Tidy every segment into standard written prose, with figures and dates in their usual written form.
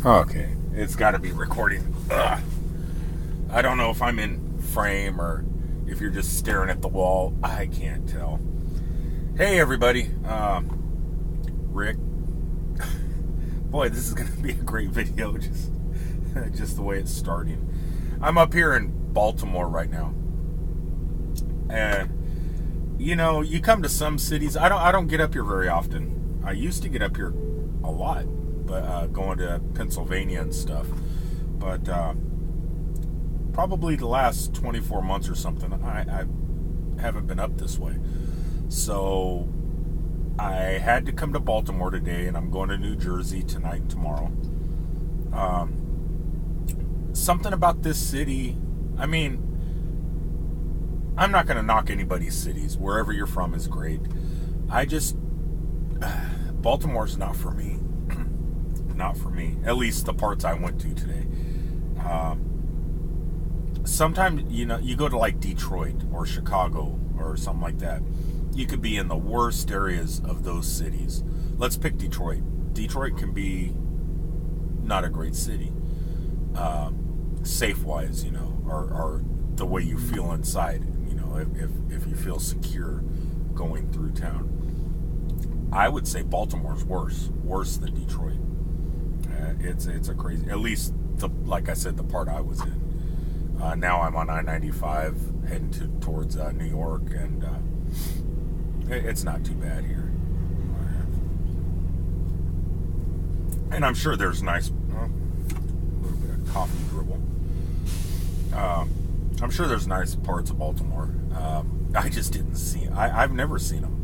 Okay, it's got to be recording. Ugh. I don't know if I'm in frame or if you're just staring at the wall. I can't tell. Hey, everybody. Rick. Boy, this is going to be a great video, just the way it's starting. I'm up here in Baltimore right now. And, you know, you come to some cities. I don't get up here very often. I used to get up here a lot. But going to Pennsylvania and stuff. But probably the last 24 months or something, I haven't been up this way. So I had to come to Baltimore today, and I'm going to New Jersey tonight and tomorrow. Something about this city, I mean, I'm not going to knock anybody's cities. Wherever you're from is great. Baltimore's not for me. Not for me. At least the parts I went to today. Sometimes, you know, you go to like Detroit or Chicago or something like that. You could be in the worst areas of those cities. Let's pick Detroit. Detroit can be not a great city. Safe-wise, you know, or the way you feel inside, you know, if you feel secure going through town. I would say Baltimore's worse than Detroit. It's a crazy, at least like I said, the part I was in. Now I'm on I-95 heading towards New York, and it's not too bad here. And I'm sure there's nice, a little bit of coffee dribble. I'm sure there's nice parts of Baltimore. I just didn't see. I've never seen them.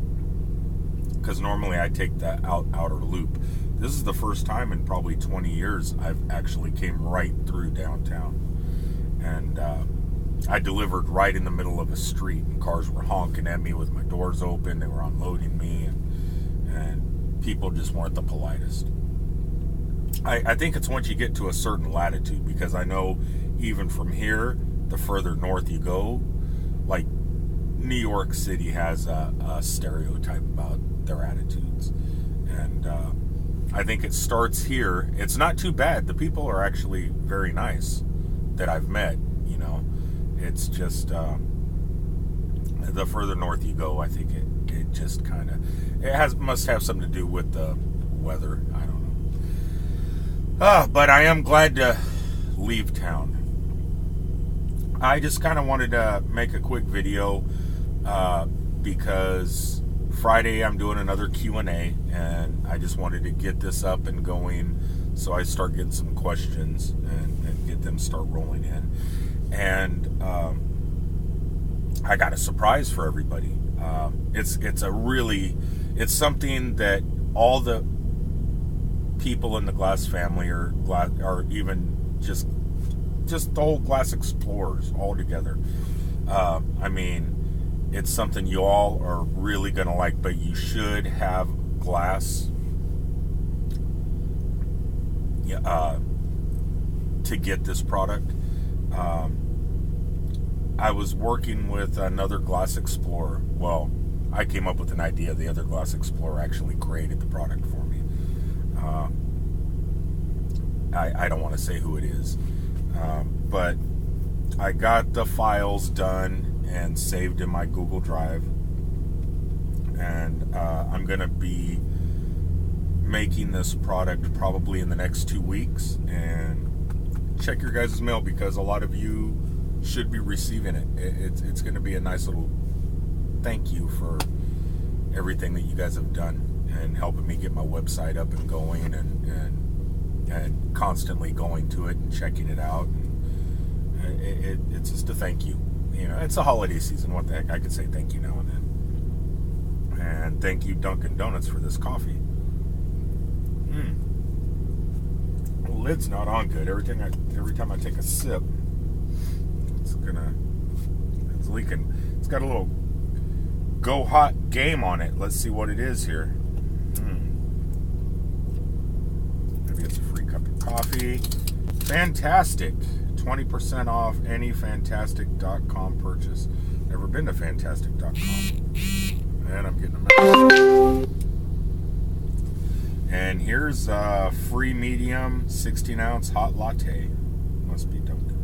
Because normally I take that outer loop. This is the first time in probably 20 years I've actually came right through downtown. And I delivered right in the middle of a street, and cars were honking at me with my doors open. They were unloading me, and people just weren't the politest. I think it's once you get to a certain latitude, because I know even from here, the further north you go, like New York City has a stereotype about their attitudes, and I think it starts here. It's not too bad. The people are actually very nice that I've met, you know. It's just the further north you go, I think it just kind of must have something to do with the weather. I don't know. But I am glad to leave town. I just kind of wanted to make a quick video because Friday I'm doing another Q&A, and I just wanted to get this up and going so I start getting some questions and get them start rolling in. And I got a surprise for everybody. It's something that all the people in the Glass family or even just the whole Glass explorers all together. I mean, it's something you all are really going to like, but you should have Glass to get this product. I was working with another Glass Explorer. Well, I came up with an idea. The other Glass Explorer actually created the product for me. I don't want to say who it is, but I got the files done and saved in my Google Drive, and I'm going to be making this product probably in the next 2 weeks, and check your guys' mail, because a lot of you should be receiving it. It's going to be a nice little thank you for everything that you guys have done and helping me get my website up and going, and constantly going to it and checking it out. And it's just a thank you. You know, it's the holiday season. What the heck? I could say thank you now and then. And thank you, Dunkin' Donuts, for this coffee. The lid's not on good. Every time I take a sip, it's leaking. It's got a little Go Hot game on it. Let's see what it is here. Maybe it's a free cup of coffee. Fantastic. 20% off any Fantastic.com purchase. Never been to Fantastic.com. And I'm getting a message. And here's a free medium 16-ounce hot latte. Must be Dunkin'.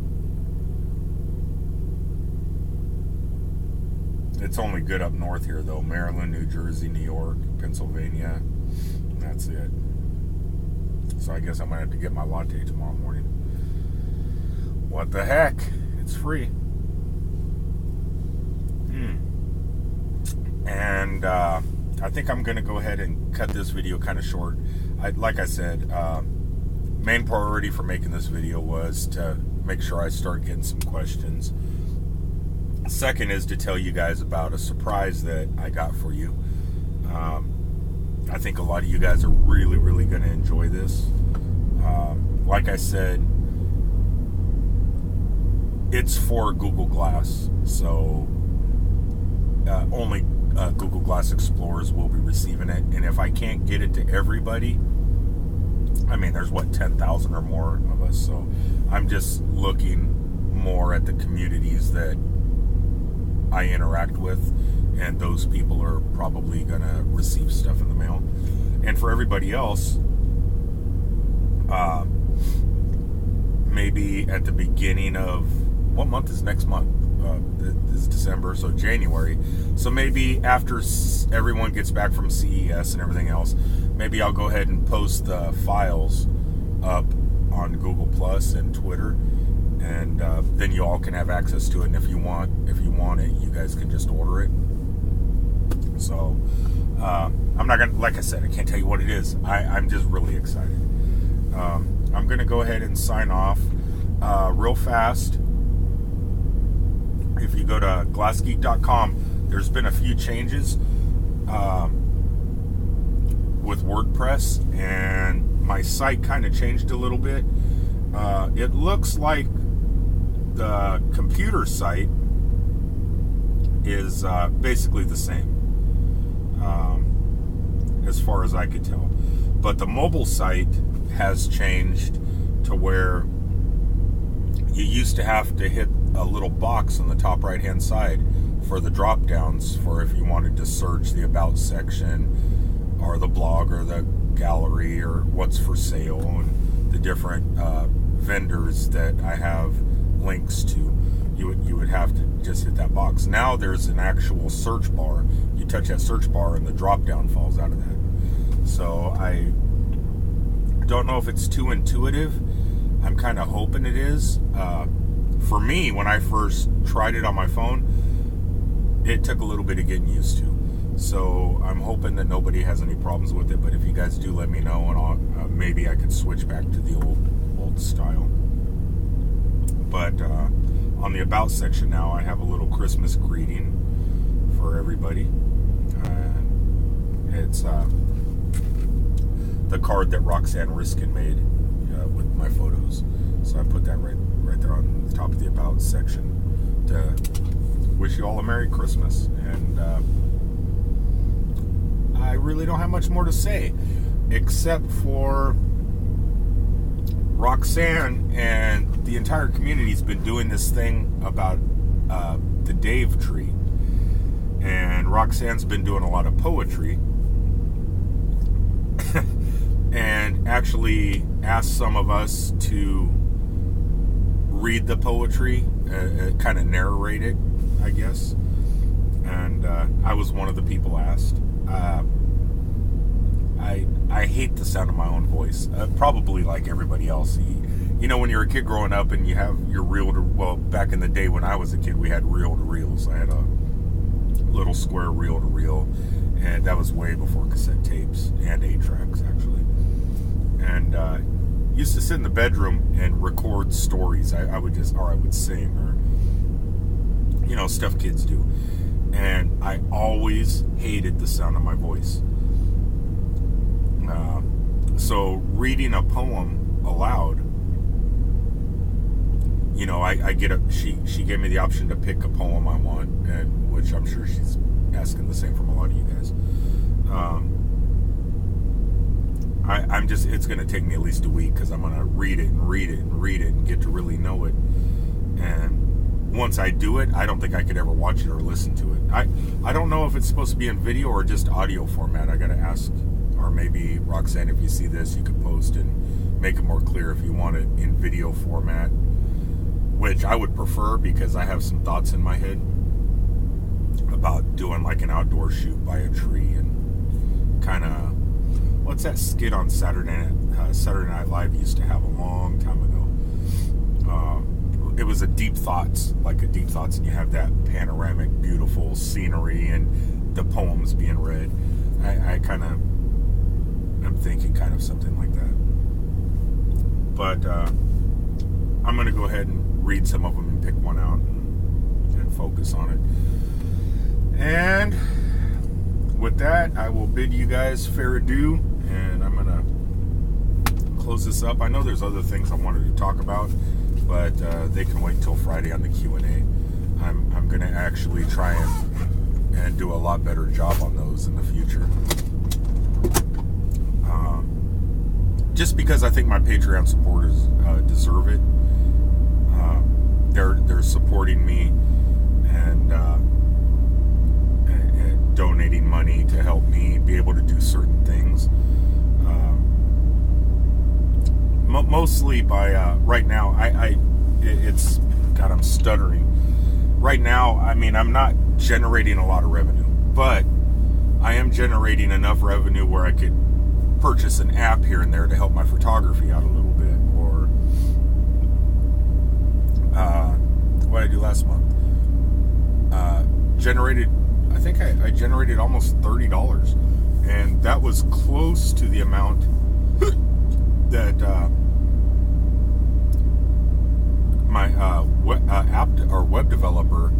It's only good up north here, though. Maryland, New Jersey, New York, Pennsylvania. That's it. So I guess I might have to get my latte tomorrow morning. What the heck? It's free. And I think I'm going to go ahead and cut this video kind of short. Like I said, main priority for making this video was to make sure I start getting some questions. Second is to tell you guys about a surprise that I got for you. I think a lot of you guys are really, really going to enjoy this. Like I said, it's for Google Glass, so only Google Glass Explorers will be receiving it. And if I can't get it to everybody, I mean, there's 10,000 or more of us, so I'm just looking more at the communities that I interact with, and those people are probably gonna receive stuff in the mail. And for everybody else, maybe at the beginning of, what month is next month? This is December, so January. So maybe after everyone gets back from CES and everything else, maybe I'll go ahead and post the files up on Google Plus and Twitter, and then you all can have access to it. And if you want it, you guys can just order it. So I'm not gonna, like I said, I can't tell you what it is. I'm just really excited. I'm gonna go ahead and sign off real fast. If you go to glassgeek.com, there's been a few changes with WordPress, and my site kind of changed a little bit. It looks like the computer site is basically the same, as far as I could tell. But the mobile site has changed to where you used to have to hit a little box on the top right hand side for the drop downs for if you wanted to search the about section or the blog or the gallery or what's for sale and the different vendors that I have links to. You would have to just hit that box. Now there's an actual search bar. You touch that search bar and the drop down falls out of that. So I don't know if it's too intuitive. I'm kind of hoping it is. For me, when I first tried it on my phone, it took a little bit of getting used to. So I'm hoping that nobody has any problems with it. But if you guys do, let me know, and maybe I could switch back to the old style. But on the about section now, I have a little Christmas greeting for everybody. It's the card that Roxanne Riskin made with my photos. So I put that right there on the top of the about section to wish you all a Merry Christmas. And I really don't have much more to say, except for Roxanne and the entire community's been doing this thing about the Dave tree. And Roxanne's been doing a lot of poetry and actually asked some of us to read the poetry, kind of narrate it, I guess. And I was one of the people asked. I hate the sound of my own voice, probably like everybody else. You know, when you're a kid growing up and you have your well, back in the day when I was a kid, we had reel-to-reels. I had a little square reel-to-reel, and that was way before cassette tapes and 8-tracks, actually. And used to sit in the bedroom and record stories. I would sing, or, you know, stuff kids do. And I always hated the sound of my voice. So reading a poem aloud, you know, she gave me the option to pick a poem I want, and which I'm sure she's asking the same from a lot of you guys. It's going to take me at least a week, because I'm going to read it and get to really know it. And once I do it, I don't think I could ever watch it or listen to it. I don't know if it's supposed to be in video or just audio format. I got to ask or maybe Roxanne, if you see this, you could post and make it more clear if you want it in video format, which I would prefer because I have some thoughts in my head about doing like an outdoor shoot by a tree and kind of, what's that skit on Saturday Night Live used to have a long time ago? It was a deep thoughts, and you have that panoramic, beautiful scenery and the poems being read. I'm thinking kind of something like that. But I'm going to go ahead and read some of them and pick one out and focus on it. And with that, I will bid you guys fair adieu, and I'm going to close this up. I know there's other things I wanted to talk about, but they can wait until Friday on the Q&A. I'm going to actually try and do a lot better job on those in the future. Just because I think my Patreon supporters deserve it. They're supporting me and donating money to help me be able to do certain things. Mostly by right now, it's God, I'm stuttering. Right now, I mean, I'm not generating a lot of revenue, but I am generating enough revenue where I could purchase an app here and there to help my photography out a little bit. Or what did I do last month? I think I generated almost $30, and that was close to the amount that my app or web developer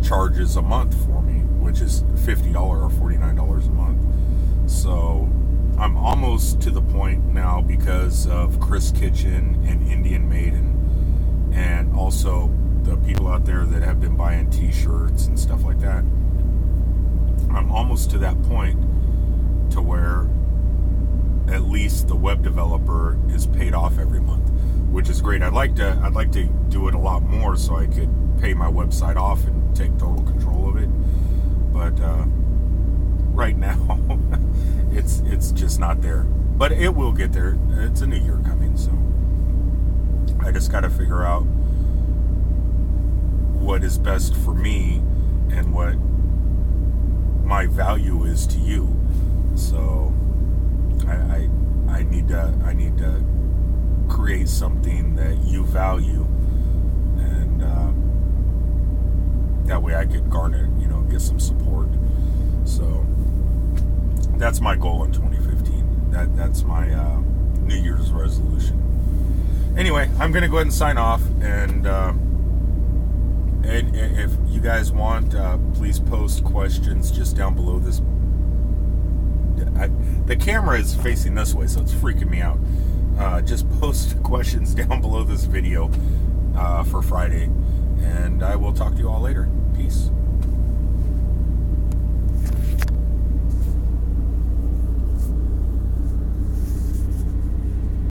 charges a month for me, which is $50 or $49 a month. So I'm almost to the point now because of Chris Kitchen and Indian Maiden, and also the people out there that have been buying t-shirts and stuff like that. I'm almost to that point to where at least the web developer is paid off every month, which is great. I'd like to do it a lot more so I could pay my website off and take total control of it. But right now, it's just not there. But it will get there. It's a new year coming, so I just got to figure out what is best for me and what my value is to you. So I need to create something that you value, and that way I could garner, get some support. So that's my goal in 2015. That's my New Year's resolution. Anyway, I'm going to go ahead and sign off, and if you guys want, please post questions just down below this. The camera is facing this way, so it's freaking me out. Just post questions down below this video for Friday, and I will talk to you all later. Peace.